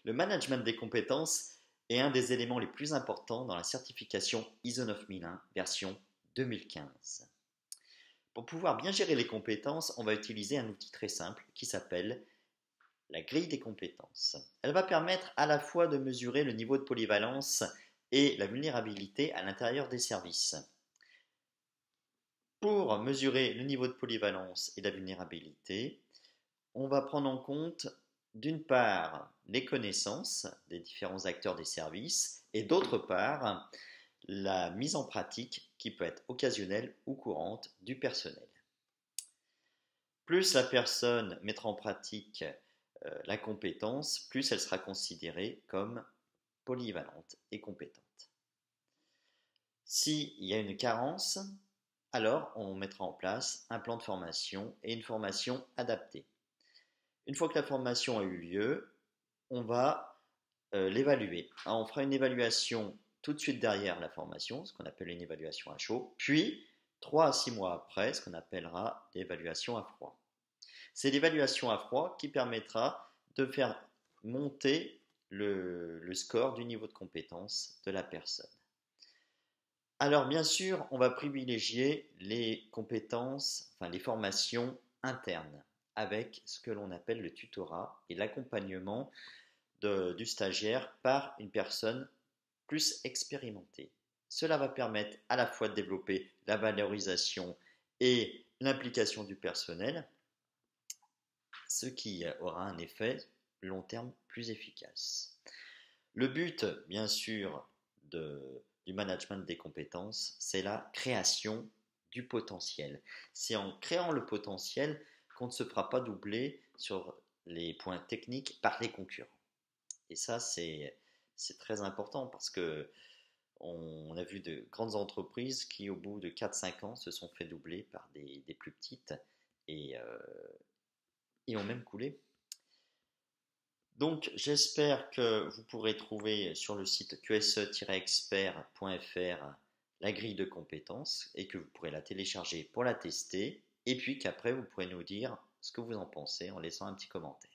Le management des compétences est un des éléments les plus importants dans la certification ISO 9001 version 2015. Pour pouvoir bien gérer les compétences, on va utiliser un outil très simple qui s'appelle la grille des compétences. Elle va permettre à la fois de mesurer le niveau de polyvalence et la vulnérabilité à l'intérieur des services. Pour mesurer le niveau de polyvalence et la vulnérabilité, on va prendre en compte d'une part les connaissances des différents acteurs des services et d'autre part la mise en pratique qui peut être occasionnelle ou courante du personnel. Plus la personne mettra en pratique la compétence, plus elle sera considérée comme polyvalente et compétente. S'il y a une carence, alors on mettra en place un plan de formation et une formation adaptée. Une fois que la formation a eu lieu, on va l'évaluer. On fera une évaluation tout de suite derrière la formation, ce qu'on appelle une évaluation à chaud, puis 3 à 6 mois après, ce qu'on appellera l'évaluation à froid. C'est l'évaluation à froid qui permettra de faire monter le score du niveau de compétence de la personne. Alors bien sûr, on va privilégier les compétences, enfin les formations internes, avec ce que l'on appelle le tutorat et l'accompagnement du stagiaire par une personne plus expérimentée. Cela va permettre à la fois de développer la valorisation et l'implication du personnel, ce qui aura un effet long terme plus efficace. Le but, bien sûr, du management des compétences, c'est la création du potentiel. C'est en créant le potentiel qu'on ne se fera pas doubler sur les points techniques par les concurrents. Et ça, c'est très important parce que on a vu de grandes entreprises qui, au bout de 4-5 ans, se sont fait doubler par des plus petites et, et ont même coulé. Donc, j'espère que vous pourrez trouver sur le site qse-expert.fr la grille de compétences et que vous pourrez la télécharger pour la tester et puis qu'après, vous pourrez nous dire ce que vous en pensez en laissant un petit commentaire.